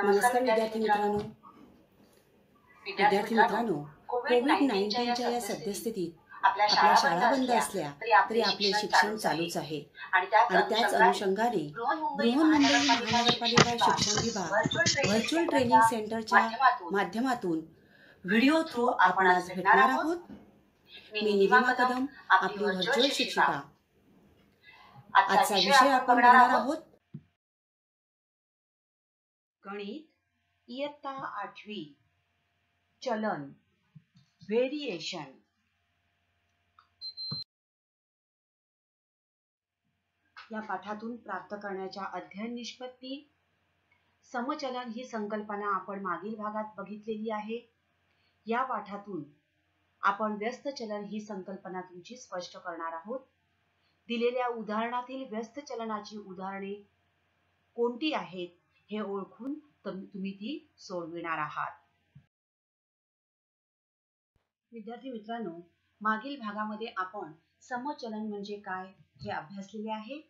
नमस्कार विद्यार्थी मित्रांनो. कोविड-19च्या या सद्यस्थितीत आपल्या शाळा बंद असल्या तरी आपले शिक्षण चालूच आहे आणि त्याच अनुषंगाने बृहन्मुंबई महानगरपालिका शिक्षण विभाग व्हर्च्युअल ट्रेनिंग सेंटरच्या माध्यमातून व्हिडिओ थ्रू आपण आज भेटणार आहोत. मी निलिमा कदम, आपली व्हर्च्युअल शिक्षिका. आजचा विषय आपण बघणार आहोत गणित इयत्ता 8वी चलन व्हेरिएशन. या पाठातून प्राप्त करण्याच्या अध्ययन निष्पत्ती. समचलन ही संकल्पना आपण मागील भागात बघितलेली आहे. या पाठातून आपण व्यस्त चलन ही संकल्पना तुमची स्पष्ट करणार आहोत. दिलेल्या उदाहरणातील व्यस्त चलनाची उदाहरणे कोणती आहेत हे ओळखून तुम्ही ती सोडविणार आहात. विद्यार्थी मित्रांनो, मागील भागामध्ये आपण समचलन म्हणजे काय हे अभ्यासलेले आहे.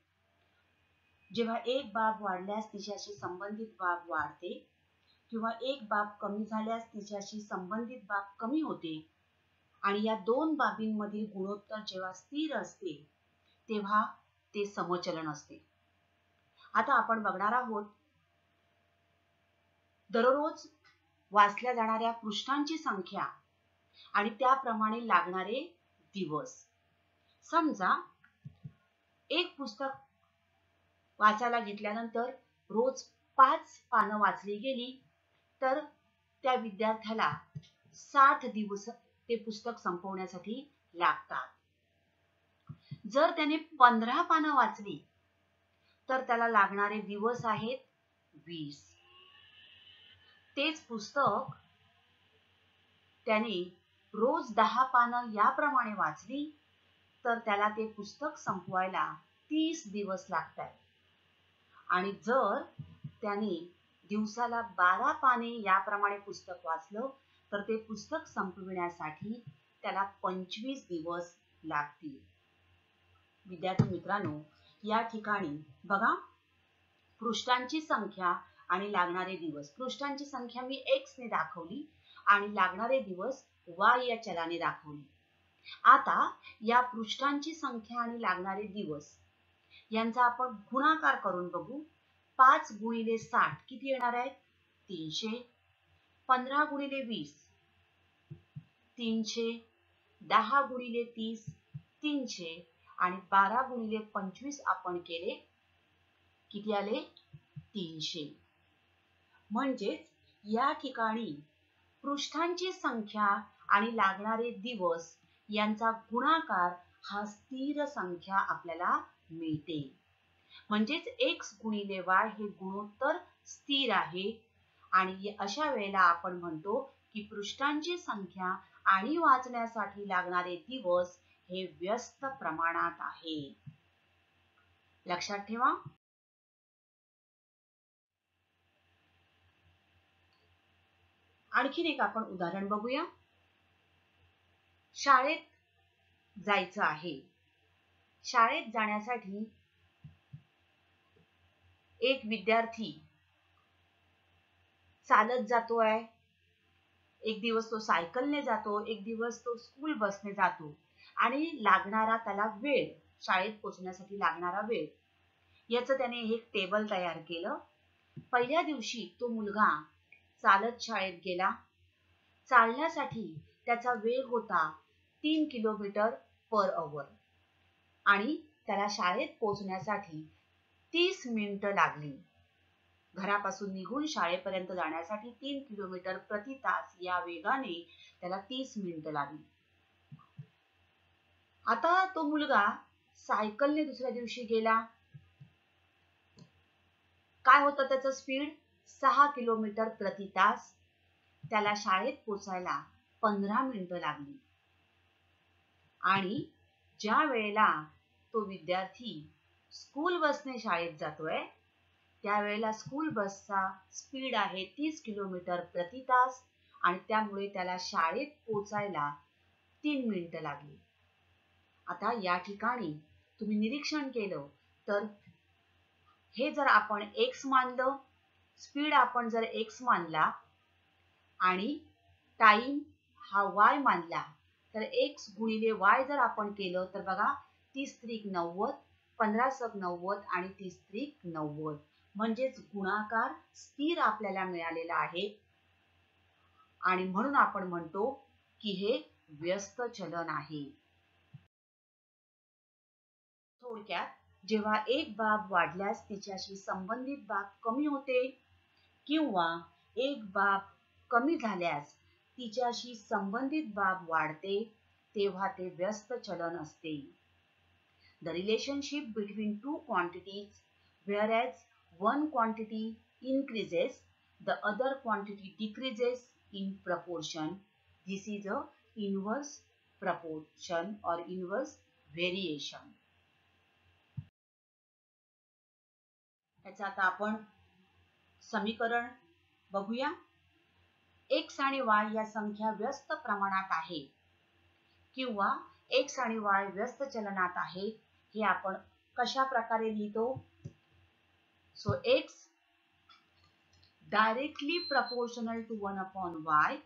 जेव्हा एक बाब वाढल्यास तिच्याशी संबंधित बाब वाढते किंवा एक बाब कमी झाल्यास तिच्याशी संबंधित बाब कमी होते आणि या दोन बाबींमधील गुणोत्तर जेव्हा स्थिर असते तेव्हा ते समचलन असते. आता आपण बघणार आहोत दररोज वाचल्या जाणाऱ्या पृष्ठांची संख्या आणि त्याप्रमाणे लागणारे दिवस. समजा एक पुस्तक वाचायला घेतल्यानंतर रोज 5 पानं वाचली गेली तर त्या विद्यार्थ्याला 60 दिवस ते पुस्तक संपवण्यासाठी लागतात. जर त्याने 15 पानं वाचली तर त्याला लागणारे दिवस आहेत 20. तेच पुस्तक त्याने रोज 10 पानं याप्रमाणे वाचली तर त्याला ते पुस्तक संपवायला 30 दिवस लागतात. आणि जर त्याने दिवसाला 12 पाने याप्रमाणे पुस्तक वाचलं तर ते पुस्तक संपविण्यासाठी त्याला 25 दिवस लागतील. विद्यार्थी मित्रांनो, या ठिकाणी बघा पृष्ठांची संख्या आणि लागणारे दिवस. पृष्ठांची संख्या मी x ने दाखवली आणि लागणारे दिवस y या चलाने दाखवले. आता या पृष्ठांची संख्या आणि लागणारे दिवस यांचा आपण गुणाकार करून बघू. 5 गुणिले 60 किती येणार आहे? 300. 15 गुणिले 20 300. 10 गुणिले 30 300 आणि 12 गुणिले 25 आपण केले किती आले? 300. म्हणजेच या ठिकाणी पृष्ठांची संख्या आणि लागणारे दिवस यांचा गुणाकार हा स्थिर संख्या आपल्याला मिळते. म्हणजेच x गुणिले y हे गुणोत्तर स्थिर आहे आणि अशा वेळेला आपण म्हणतो की पृष्ठांची संख्या आणि वाचण्यासाठी लागणारे दिवस हे व्यस्त प्रमाणात आहे. लक्षात ठेवा. आणखीन एक आपण उदाहरण बघूया. शाळेत जायचं आहे. शाळेत जाण्यासाठी एक विद्यार्थी चालत जातोय, एक दिवस तो सायकलने जातो, एक दिवस तो स्कूल बसने जातो आणि लागणारा त्याला वेळ, शाळेत पोहोचण्यासाठी लागणारा वेळ याचं त्याने एक टेबल तयार केलं. पहिल्या दिवशी तो मुलगा चालत शाळेत गेला. चालण्यासाठी त्याचा वेग होता 3 किलोमीटर पर आवर आणि त्याला शाळेत पोहोचण्यासाठी 30 मिनिटं लागली. घरापासून निघून शाळेपर्यंत जाण्यासाठी 3 किलोमीटर प्रति तास या वेगाने त्याला 30 मिनिटं लागली. आता तो मुलगा सायकलने दुसऱ्या दिवशी गेला. काय होतं त्याचं स्पीड? 6 किलोमीटर प्रति तास. त्याला शाळेत पोचायला 15 मिनिटं लागली. आणि ज्या वेळेला तो विद्यार्थी स्कूल बसने शाळेत जातोय त्यावेळेला स्कूल बसचा स्पीड आहे 30 किलोमीटर प्रति तास आणि त्यामुळे त्याला शाळेत पोचायला 3 मिनिटं लागली. आता या ठिकाणी तुम्ही निरीक्षण केलं तर हे जर आपण x मानलं स्पीड आपण जर x मानला आणि टाइम हा y मानला तर x गुणिले y जर आपण केलं तर बघा 30 त्रिक 90, 15 सक 90 आणि 30 त्रिक 90 म्हणजेच गुणाकार स्थिर आपल्याला मिळालेला आहे आणि म्हणून आपण म्हणतो की हे व्यस्त चलन आहे. थोडक्यात जेव्हा एक बाब वाढल्यास तिच्याशी संबंधित बाब कमी होते किंवा एक बाब कमी झाल्यास तिच्याशी संबंधित बाब वाढते तेव्हा ते व्यस्त चलन असते. The relationship between two quantities whereas one quantity increases the other quantity decreases in proportion. This is a inverse proportion or inverse variation. याचा आता आपण समीकरण बघूया. x आणि y या संख्या व्यस्त प्रमाणात आहे किंवा x आणि y व्यस्त चलनात आहे हे आपण कशा प्रकारे लिहितो. So x directly proportional to 1/y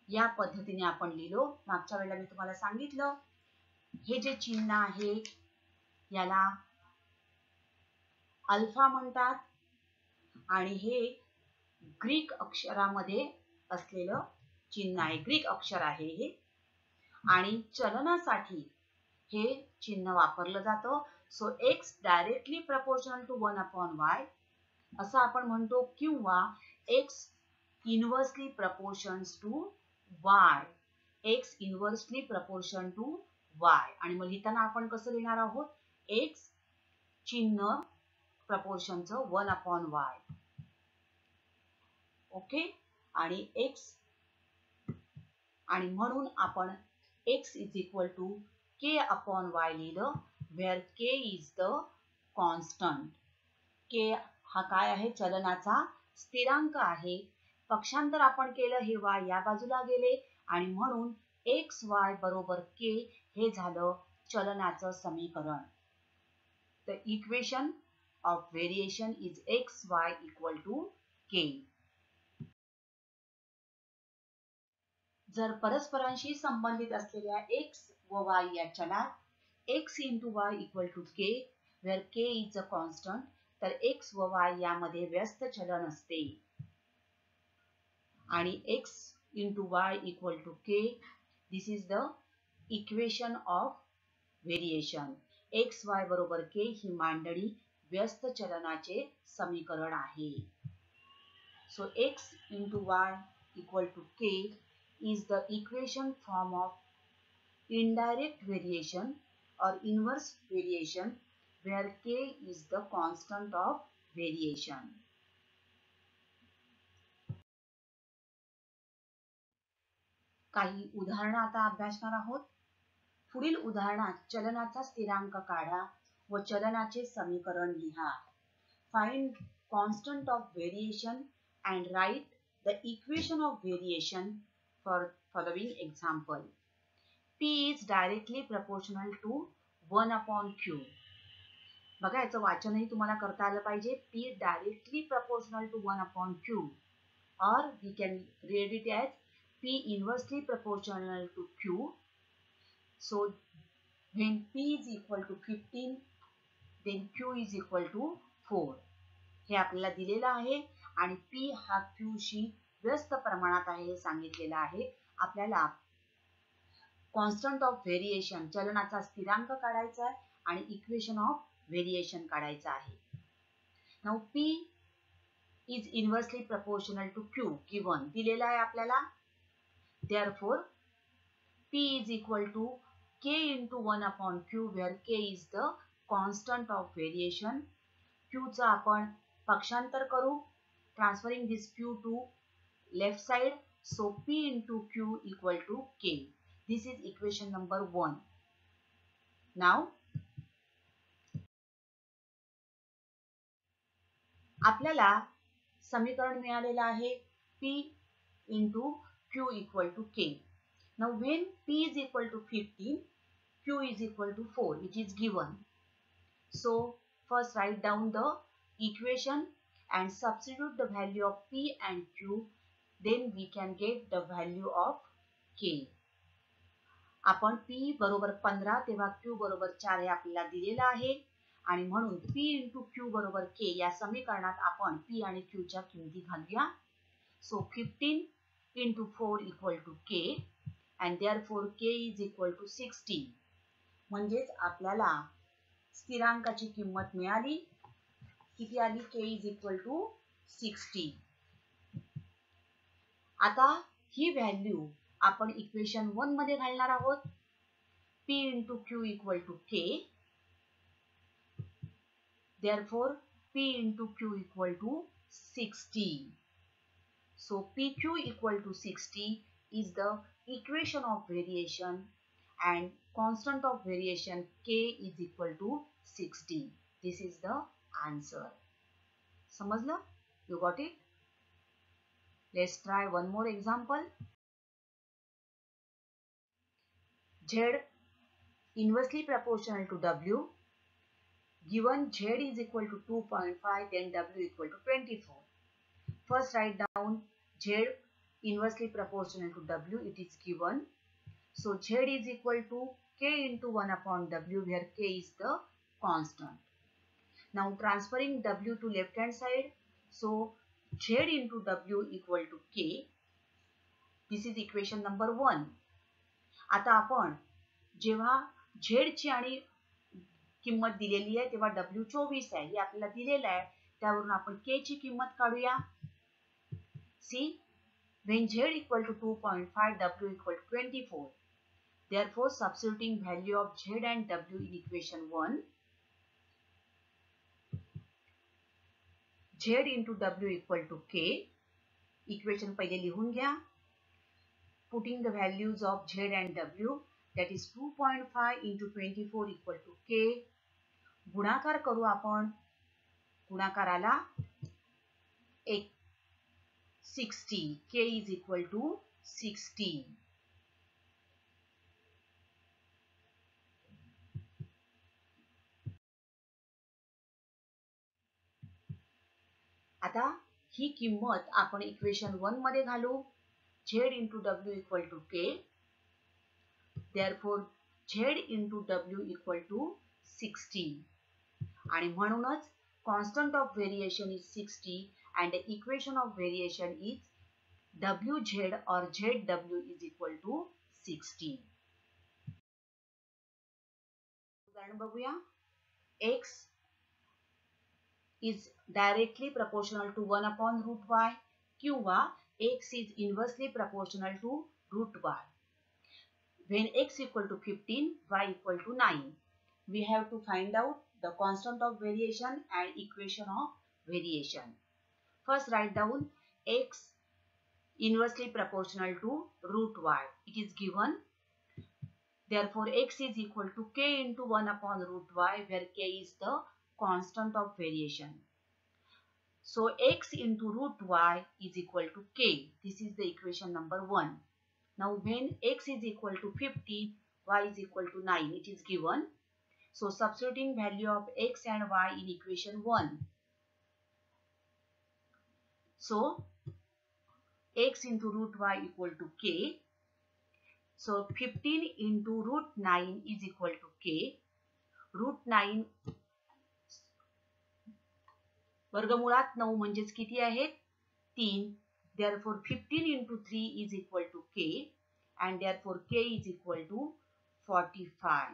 या पद्धतीने आपण लिहिलो. मागच्या वेळेला मी तुम्हाला सांगितलं हे जे चिन्ह आहे याला अल्फा म्हणतात आणि हे ग्रीक अक्षरामध्ये असलेलं चिन्ह आहे, ग्रीक अक्षर आहे हे आणि चलनासाठी हे चिन्ह वापरलं जातं. So x directly proportional to 1/y असं आपण म्हणतो किंवा x inversely proportions to y, x inversely proportion to y आणि मग लिहिताना आपण कसं लिहिणार आहोत x चिन्ह प्रपोर्शनचं 1/y. ओके आणि x आणि म्हणून आपण x is equal to k/y लिहिलं where k is the constant. k हा काय आहे चलनाचा स्थिरांक आहे. पक्षांतर आपण केलं हे y या बाजूला गेले आणि म्हणून xy बरोबर k हे झालं चलनाचं समीकरण. The equation of variation is xy equal to k. जर परस्परांशी संबंधित असलेल्या x व y या चलात x into y equal to k where k is a constant तर x व y यामध्ये व्यस्त चलन असते आणि x into y equal to k this is the equation of variation. x y बरोबर k ही मांडणी व्यस्त चलनाचे समीकरण आहे. So x into y equal to k is the equation form of indirect variation or inverse variation where k is the constant of variation. काही उदाहरणं आता अभ्यासणार आहोत. पुढील उदाहरणात चलनाचा स्थिरांक काढा व चलनाचे समीकरण लिहा. Find constant of variation and write the equation of variation for following example. P is directly proportional to 1/q. बघा याचं वाचनही तुम्हाला करता आलं पाहिजे. P directly proportional to 1/q or we can read it as P inversely proportional to q. So when P is equal to 15 then Q is equal to 4. हे आपल्याला दिलेलं आहे आणि P हा Q शी व्यस्त प्रमाणात आहे हे सांगितलेलं आहे. आपल्याला कॉन्स्टंट ऑफ व्हेरिएशन चलनाचा स्थिरांक काढायचा आहे आणि इक्वेशन ऑफ व्हेरिएशन काढायचं आहे. Now P is inversely proportional to Q given दिलेला आहे आपल्याला. Therefore P is equal to K into 1/Q where K is the constant of variation. Q चा आपण पक्षांतर करू. Transferring this Q to left side. So P into Q equal to K. This is equation number 1. Now आपल्याला समीकरण मिळालेलं आहे P into Q equal to K. Now when P is equal to 15, Q is equal to 4. It is given. So first write down the equation and substitute the value of P and Q, then we can get the value of K. आपण P बरोबर 15 तेव्हा Q बरोबर 4 हे आपल्याला दिलेलं आहे आणि म्हणून P into Q बरोबर K या समीकरणात आपण P आणि Q च्या किमती घालूया. So 15 into 4 equal to K and therefore K is equal to 60. म्हणजेच आपल्याला स्थिरांकाची किंमत मिळाली. किती आली? K is equal to 60. आता ही व्हॅल्यू आपण इक्वेशन 1 मध्ये घालणार आहोत. P into Q equal to K. Therefore, P into Q equal to 60. So, PQ equal to 60 is the equation of variation and constant of variation K is equal to 60. This is the answer. समजलं? You got it? Let's try one more example. Z inversely proportional to W. Given Z is equal to 2.5, then W equal to 24. First write down Z inversely proportional to W. It is given. So Z is equal to K into 1 upon W, where K is the constant. Now transferring W to left hand side. So Z into W equal to K. This is equation number 1. आता आपण जेव्हा Z ची आणि किंमत दिलेली आहे तेव्हा W 24 आहे हे आपल्याला दिलेलं आहे. त्यावरून आपण K ची किंमत काढूया. See, when Z equal to 2.5, W equal to 24. Therefore, substituting value of Z and W in equation 1. Z into W equal to K. Equation पहिले लिहून घ्या. Putting the values of Z and W, that is 2.5 into 24 equal to K. गुणाकार करू आपण. गुणाकाराला 60. K is equal to 60. आता ही किंमत आपण equation 1 मध्ये घालू. Z into W equal to K. Therefore, Z into W equal to 60. आणि म्हणूनच constant of variation is 60 and the equation of variation is WZ or ZW is equal to 60. उदाहरण बघूया. X is directly proportional to 1 upon root y किंवा X is inversely proportional to root y. When X equal to 15, Y equal to 9. We have to find out the constant of variation and equation of variation. First write down X inversely proportional to root Y. It is given. Therefore, X is equal to K into 1 upon root Y, where K is the constant of variation. So X into root Y is equal to K. This is the equation number 1. Now when X is equal to 50, Y is equal to 9. It is given. So substituting value of X and Y in equation 1. So X into root Y equal to K. So 15 into root 9 is equal to K. Root 9 वर्गमुळात 9 म्हणजेच किती आहेत? 3. Therefore 15 into 3 is equal to K and therefore K is equal to 45.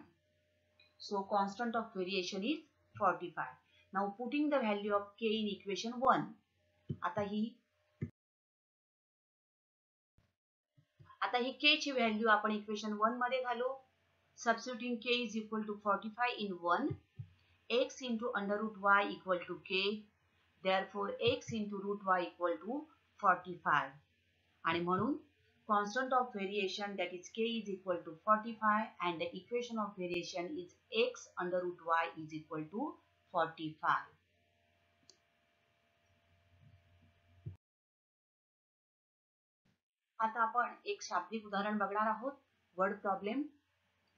So constant of variation is 45. Now putting the value of K in equation 1. आता ही K ची value आपण equation 1 मध्ये घालू. Substituting K is equal to 45 in 1. X into under root Y equal to K. Therefore, X into root Y equal to 45. आणि म्हणून constant of variation, that is K is equal to 45 and the equation of variation is X under root Y is equal to 45. आता आपण एक शाब्दिक उदाहरण बघणार आहोत. Word problem.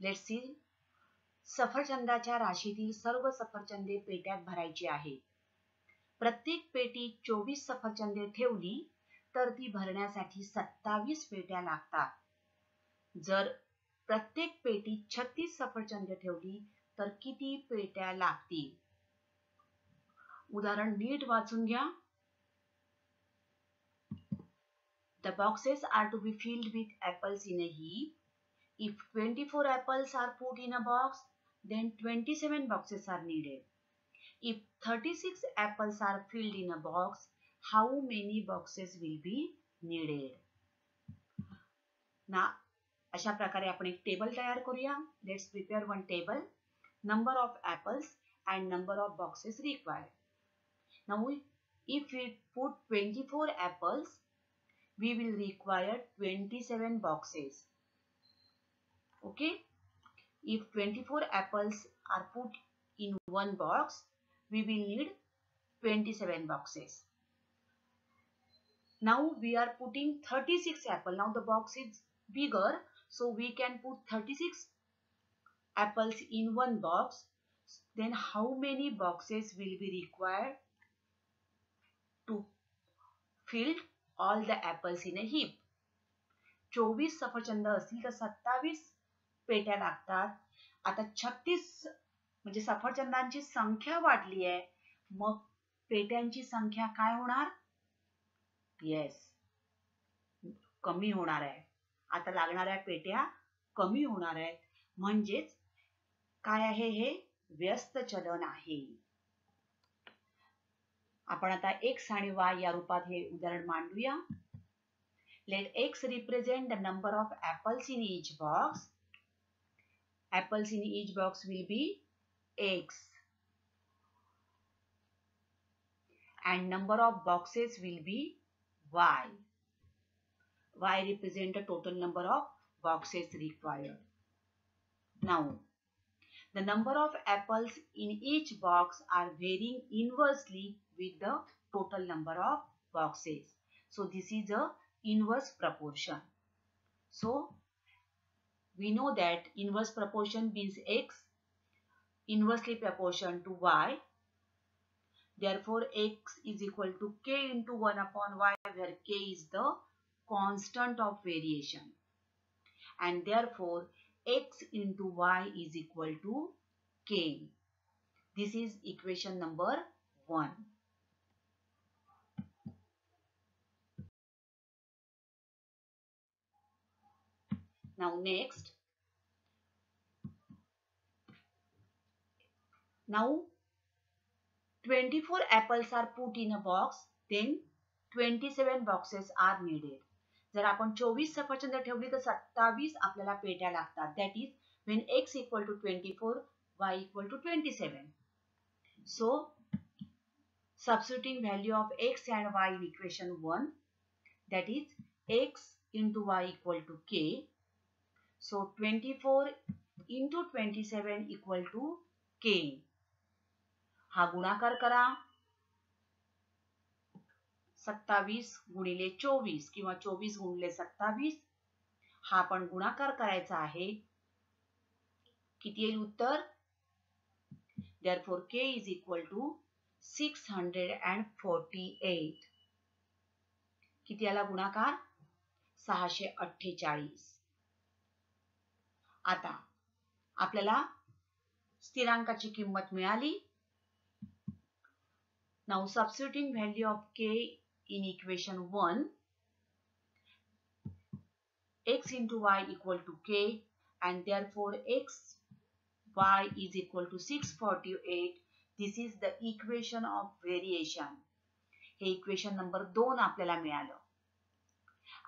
Let's see. सफरचंदाच्या राशीतील सर्व सफरचंदे पेट्यात भरायची आहेत. प्रत्येक पेटीत 24 सफरचंदे ठेवली तर ती भरण्यासाठी 27 पेट्या लागतात. जर प्रत्येक पेटीत 36 सफरचंदे ठेवली तर किती पेट्या लागतील? उदाहरण नीट वाचून घ्या. The boxes are to be filled with apples in a heap. If 24 apples are put in a box, then 27 boxes are needed. If 36 apples are filled in a box, how many boxes will be needed? ना अशा प्रकारे आपण एक table तयार करूया. Let's prepare one table. Number of apples and number of boxes required. Now if we put 24 apples, we will require 27 boxes. Okay? If 24 apples are put in one box, we will need 27 boxes. Now we are putting 36 apples. Now the box is bigger, so we can put 36 apples in one box. Then how many boxes will be required to fill all the apples in a heap? 24 सफरचंद असतील तर 27 पेट्या लागतात. आता 36 म्हणजे सफरचंदांची संख्या वाढली आहे, मग पेट्यांची संख्या काय होणार? येस, कमी होणार आहे. आता लागणाऱ्या पेट्या कमी होणार आहेत. म्हणजेच काय आहे? हे व्यस्त चलन आहे. आपण आता x आणि y या रूपात हे उदाहरण मांडूया. Let x represent the number of apples in each box. Apples in each box will be x. And number of boxes will be y. Y represent the total number of boxes required. Now, the number of apples in each box are varying inversely with the total number of boxes. So this is a inverse proportion. So we know that inverse proportion means x inversely proportion to y. Therefore, x is equal to k into 1 upon y, where k is the constant of variation. And therefore, x into y is equal to k. This is equation number 1. Now next. Now 24 apples are put in a box, then 27 boxes are needed. जर आपण 24 सफरचंद ठेवली तर 27 आपल्याला पेट्या लागतात. That is when x equal to 24, y equal to 27. So substituting value of x and y in equation 1, that is x into y equal to k. So 24 into 27 equal to k. हा गुणाकार करा. 27 गुणिले 24 किंवा 24 गुणिले 27 हा आपण गुणाकार करायचा आहे. किती येईल उत्तर? Therefore, k is equal to 648. किती आला गुणाकार? 648. आता आपल्याला स्थिरांकाची किंमत मिळाली. Now substituting value of k in equation 1, x into y equal to k, and therefore y is equal to 648. This is the equation of variation. हे equation number 2 आपल्याला मिळालं.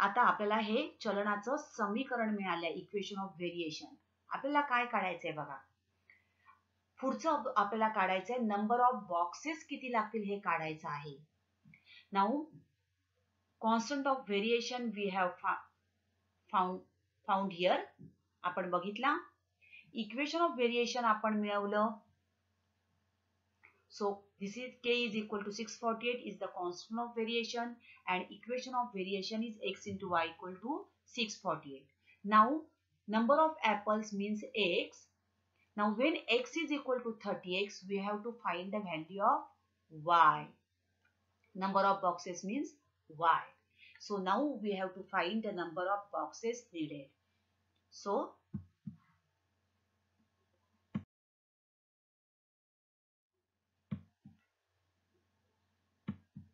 आता आपल्याला हे चलनाचं समीकरण मिळालं, equation of variation. आपल्याला काय काढायचंय बघा. पुढचं आपल्याला काढायचंय नंबर ऑफ बॉक्सेस किती लागतील हे काढायचं आहे. Now constant of variation we have found here. आपण बघितला. इक्वेशन ऑफ व्हेरिएशन आपण मिळवलं. So this is k is equal to 648 is the constant of variation, and equation of variation is x into y equal to 648. Now number of apples means x. Now when x is equal to 30x, we have to find the value of y. Number of boxes means y. So now we have to find the number of boxes needed. So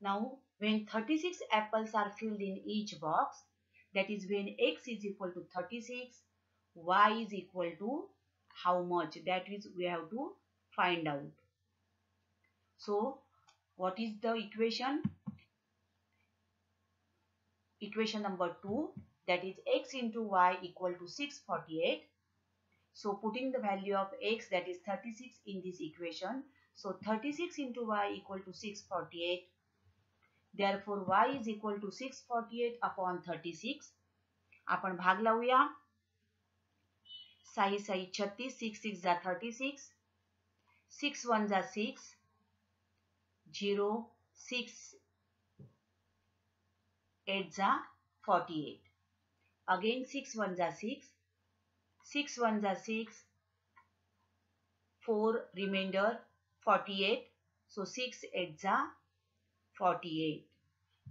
now when 36 apples are filled in each box, that is when x is equal to 36, y is equal to how much? That is we have to find out. So what is the equation? Equation number 2, that is x into y equal to 648. So putting the value of x, that is 36 in this equation. So 36 into y equal to 648. Therefore y is equal to 648 upon 36. आपण भाग लावूया. 6 6 36, 6 6 जा 36, 6 1 जा 6, 0 6 8 जा 48. Again 6 1 जा 6, 6 1 जा 6, 4 remainder 48. So 6 8 जा 48.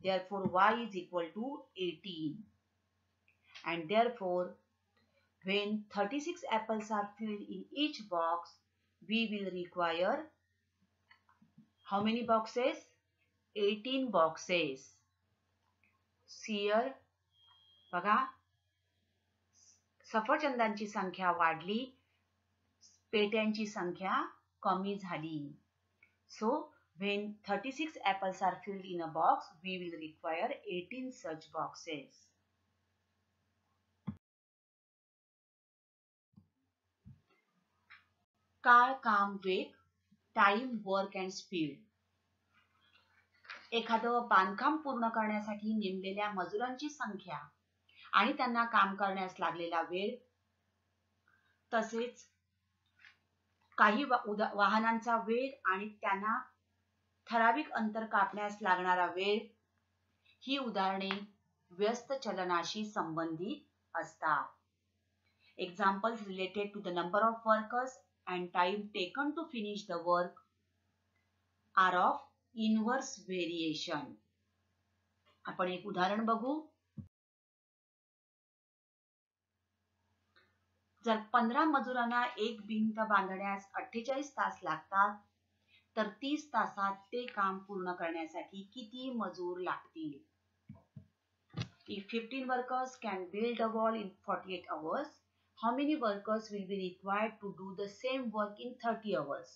Therefore y is equal to 18. And therefore when 36 apples are filled in each box, we will require how many boxes? 18 boxes. Here बघा, सफरचंदांची संख्या वाढली, पेट्यांची संख्या कमी झाली. So when 36 apples are filled in a box, we will require 18 such boxes. काळ, काम, वेग, time, work and speed. एखादं बांधकाम पूर्ण करण्यासाठी नेमलेल्या मजुरांची संख्या आणि त्यांना काम करण्यास लागलेला वेळ, तसेच काही वाहनांचा वेग आणि त्यांना ठराविक अंतर कापण्यास लागणारा वेळ, ही उदाहरणे व्यस्त चलनाशी संबंधित असतात. Examples related to the number of workers and time taken to finish the work are of inverse variation. आपण एक उदाहरण बघू. जर 15 मजुरांना एक भिंत बांधण्यास 48 तास लागतात, तर 30 तासात ते काम पूर्ण करण्यासाठी किती मजूर लागतील? If 15 workers can build a wall in 48 hours, how many workers will be required to do the same work in 30 hours?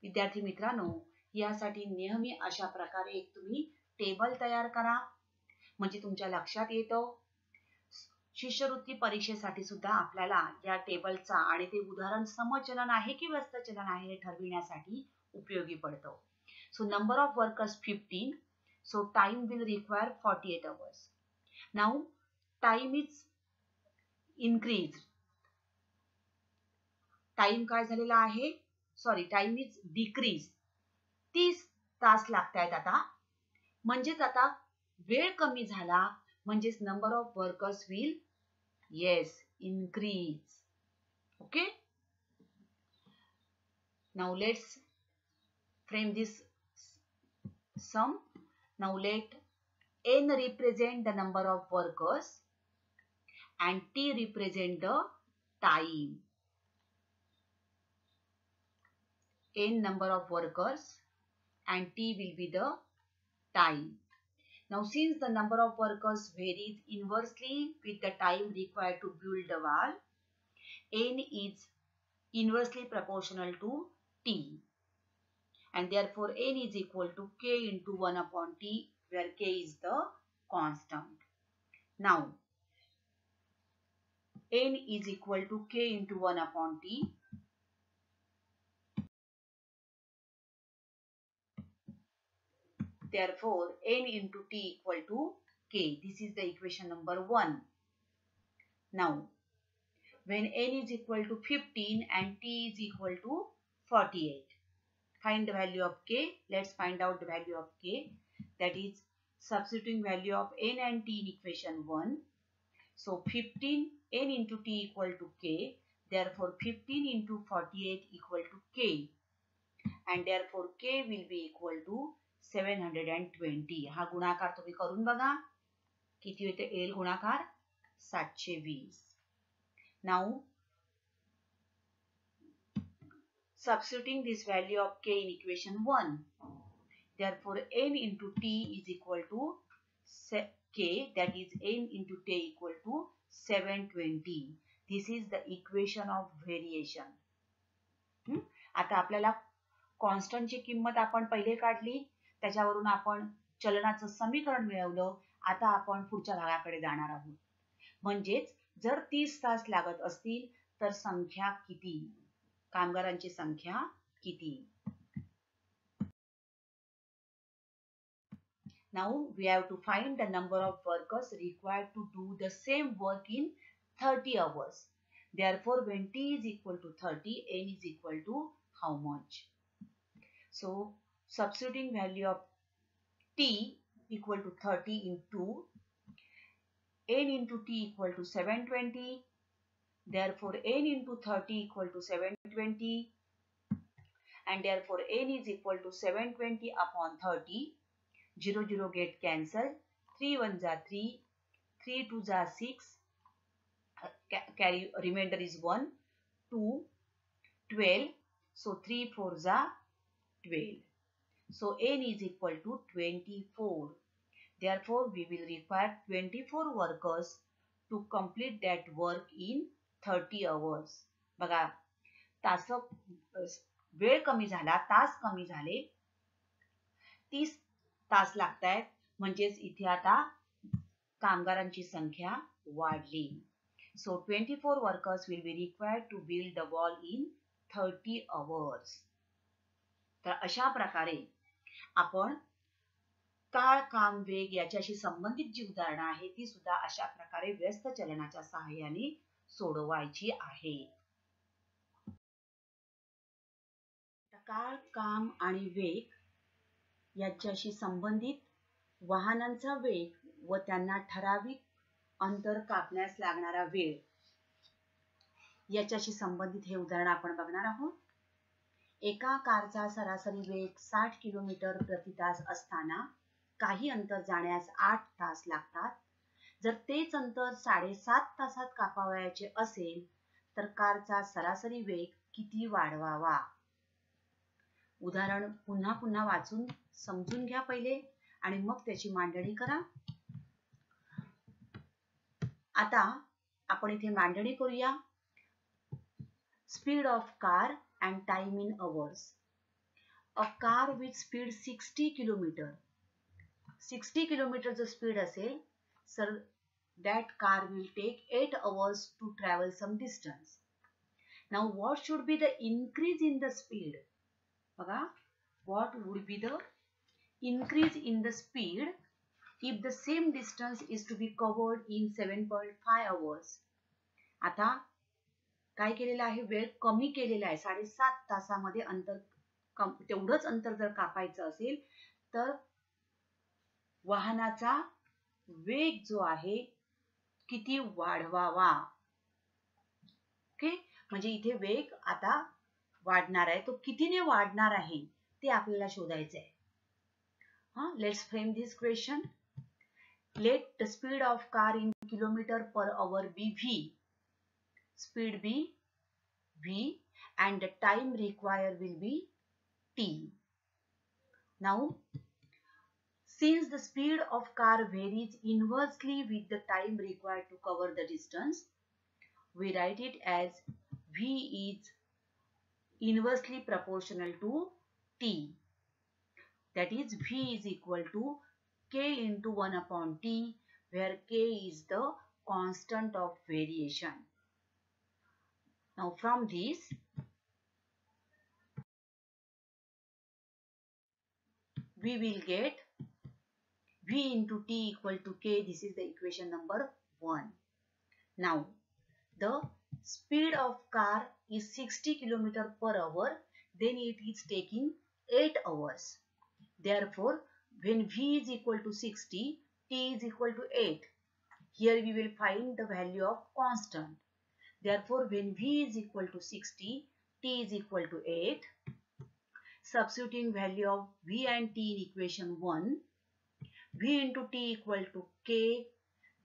विद्यार्थी मित्रांनो, यासाठी नेहमी अशा प्रकारे एक तुम्ही टेबल तयार करा, म्हणजे तुमच्या लक्षात येतं. शिष्यवृत्ती परीक्षेसाठी सुद्धा आपल्याला या टेबलचा आणि ते उदाहरण समचलन आहे की व्यस्त चलन आहे हे ठरविण्यासाठी उपयोगी पडतं. So number of workers 15. So time will require 48 hours. Now time is increased. Time काय झालेला आहे? Sorry, time is decrease. 30 तास लागतायत आता. म्हणजेच आता वेळ कमी झाला, म्हणजेच number of workers will increase. Okay? Now let's frame this sum. Now let n represent the number of workers and t represent the time. N number of workers and t will be the time. Now since the number of workers varies inversely with the time required to build the wall, n is inversely proportional to t, and therefore n is equal to k into 1 upon t, where k is the constant. Now n is equal to k into 1 upon t. Therefore n into t equal to k. This is the equation number 1. Now when n is equal to 15 and t is equal to 48, find the value of k. Let's find out the value of k. That is substituting value of n and t in equation 1. So 15 n into t equal to k. Therefore 15 into 48 equal to k. And therefore k will be equal to 720. हा गुणाकार तुम्ही करून बघा. किती येते L गुणाकार 720. Now substituting this value of k in equation 1. Therefore, n into t is equal to k, that is n into t equal to 720. This is the equation of variation. आता आपल्याला कॉन्स्टंटची किंमत आपण पहिले काढली, त्याच्यावरून आपण चलनाचं समीकरण मिळवलं. आता आपण पुढच्या भागाकडे जाणार आहोत. म्हणजेच जर 30 तास लागत असतील तर संख्या किती, कामगारांची संख्या किती. Now we have to find the number of workers required to do the same work in 30 hours. Therefore, when t is equal to 30, n is equal to how much? So, substituting value of t equal to 30 into n into t equal to 720. Therefore, n into 30 equal to 720. And therefore, n is equal to 720 upon 30. 0, 0 get cancelled. 3 1s are 3. 3 2s are 6. Carry remainder is 1. 2, 12. So 3 4s are 12. So n is equal to 24. Therefore, we will require 24 workers to complete that work in 30 hours. बघा, वेळ कमी झाला, तास कमी झाले, 30 तास लागतायत. म्हणजेच इथे आता कामगारांची संख्या वाढली. So 24 workers will be required to build the wall in 30 hours. तर अशा प्रकारे आपण काळ, काम, वेग याच्याशी संबंधित जी उदाहरणं आहेत ती सुद्धा अशा प्रकारे व्यस्त चलनाच्या सहाय्याने सोडवायची आहेत. काळ, काम आणि वेग याच्याशी संबंधित वाहनांचा वेग व त्यांना ठराविक अंतर कापण्यास लागणारा वेळ याच्याशी संबंधित हे उदाहरण आपण बघणार आहोत. एका कारचा सरासरी वेग 60 किलोमीटर प्रति तास असताना काही अंतर जाण्यास 8 तास लागतात. जर तेच अंतर 7.5 तासात कापावयाचे असेल तर कारचा सरासरी वेग किती वाढवावा. उदाहरण पुन्हा पुन्हा वाचून समजून घ्या पहिले आणि मग त्याची मांडणी करा. आता आपण इथे मांडणी करूया. Speed of car and time in hours. A car with speed 60 kilometer. 60 kilometer जर speed असेल, so that car will take 8 hours to travel some distance. Now what should be the increase in the speed? बघा, what would be the increase in the speed if the same distance is to be covered in 7.5 hours? आता काय केलेलं आहे, वेळ कमी केलेला आहे. 7.5 तासामध्ये अंतर तेवढंच अंतर जर कापायचं असेल तर वाहनाचा वेग जो आहे किती वाढवावा. ओके, म्हणजे इथे वेग आता वाढणार आहे, तो कितीने वाढणार आहे ते आपल्याला शोधायचं आहे. Let's frame this question. Let the speed of car in kilometre per hour be v. Speed be v and the time required will be t. Now, since the speed of car varies inversely with the time required to cover the distance, we write it as v is inversely proportional to t. That is, v is equal to k into 1 upon t, where k is the constant of variation. Now from this, we will get v into t equal to k. This is the equation number 1. Now, the speed of car is 60 km per hour. Then it is taking 8 hours. Therefore, when v is equal to 60, t is equal to 8. Here we will find the value of constant. Therefore, when v is equal to 60, t is equal to 8. substituting value of v and t in equation 1, v into t equal to k,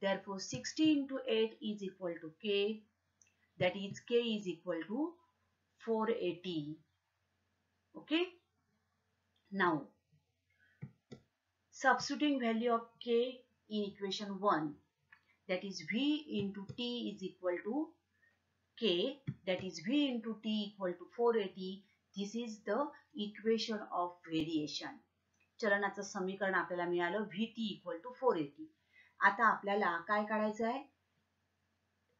therefore 60 into 8 is equal to k, that is k is equal to 480. Okay. Now substituting value of k in equation 1, that is v into t is equal to k, that is v into t equal to 480. This is the equation of variation. चलनाचं समीकरण आपल्याला मिळालं vt equal to 480. आता आपल्याला काय काढायचं आहे,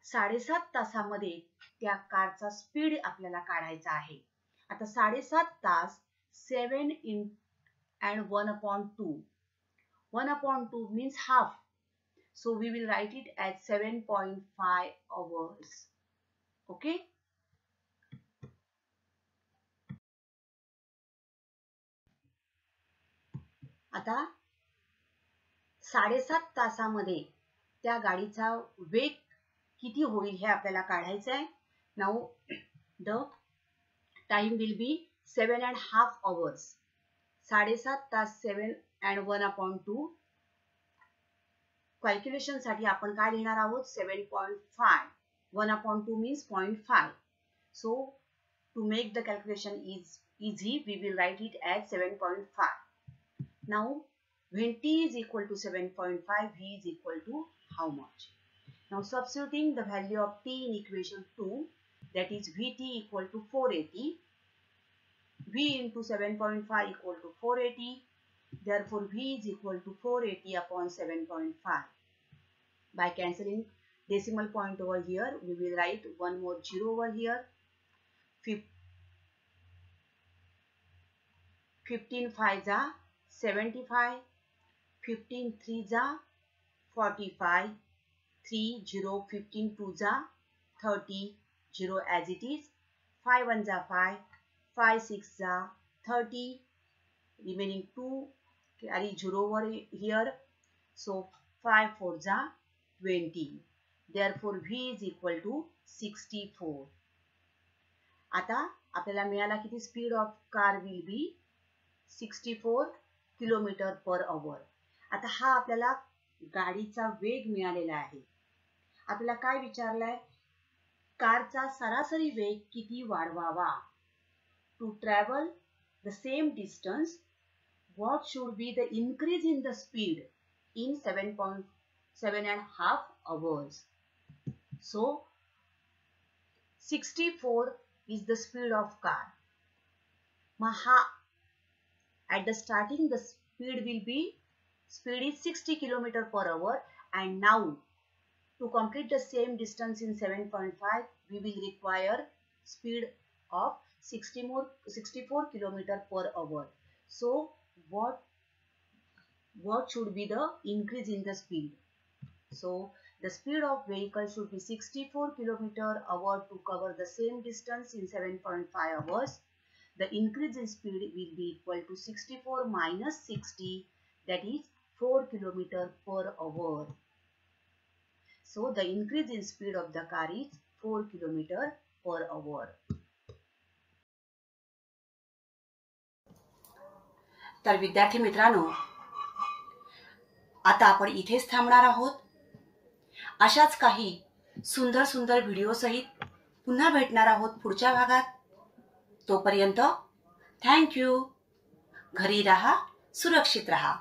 7.5 तासामध्ये त्या कारचा स्पीड आपल्याला काढायचा आहे. आता 7.5 तास 7 and 1/2. 1/2 means half. So we will write it as 7.5 hours. Okay. आता 7.5 तासामध्ये त्या गाडीचा वेग किती होईल हे आपल्याला काढायचं आहे. Now the time will be 7.5 hours. 7.5 तास 7 and 1/2. कॅल्क्युलेशन साठी आपण काय लिहिणार आहोत, 7.5. 1/2 means 0.5. So to make the calculation is easy, we will write it as 7.5. Now when t is equal to 7.5, v is equal to how much? Now substituting the value of t in equation 2, that is vt equal to 480. v into 7.5 equal to 480. Therefore v is equal to 480 upon 7.5. By cancelling decimal point over here, we will write one more zero over here. 15 5 जा 75, 15 3 जा 45, 3 0, 15 2 जा 30, 0 as it is, 5 1 जा 5, 5 6 जा 30, remaining 2 carry 0 over here, so 5 4 जा 20. Therefore v is equal to 64. आता आपल्याला मिळाला किती, speed of car will be 64 kilometre per आवर. आता हा आपल्याला गाडीचा वेग मिळालेला आहे. आपल्याला काय विचारलाय, कारचा सरासरी वेग किती वाढवावा. To travel the same distance, what should be the increase in the speed in 7.5 hours. So 64 is the speed of car. Maha at the starting the speed is 60 km per hour, and now to complete the same distance in 7.5 we will require speed of 64 km per hour. So what should be the increase in the speed? So the speed of vehicle should be 64 km per hour to cover the same distance in 7.5 hours. The increase in speed will be equal to 64 minus 60, that is 4 km per hour. So the increase in speed of the car is 4 km per hour. तर विद्यार्थी मित्रांनो, आता आपण इथेच थांबणार आहोत. अशाच काही सुंदर सुंदर व्हिडिओ सहित पुन्हा भेटणार आहोत पुढच्या भागात. तोपर्यंत थँक यू. घरी राहा, सुरक्षित राहा.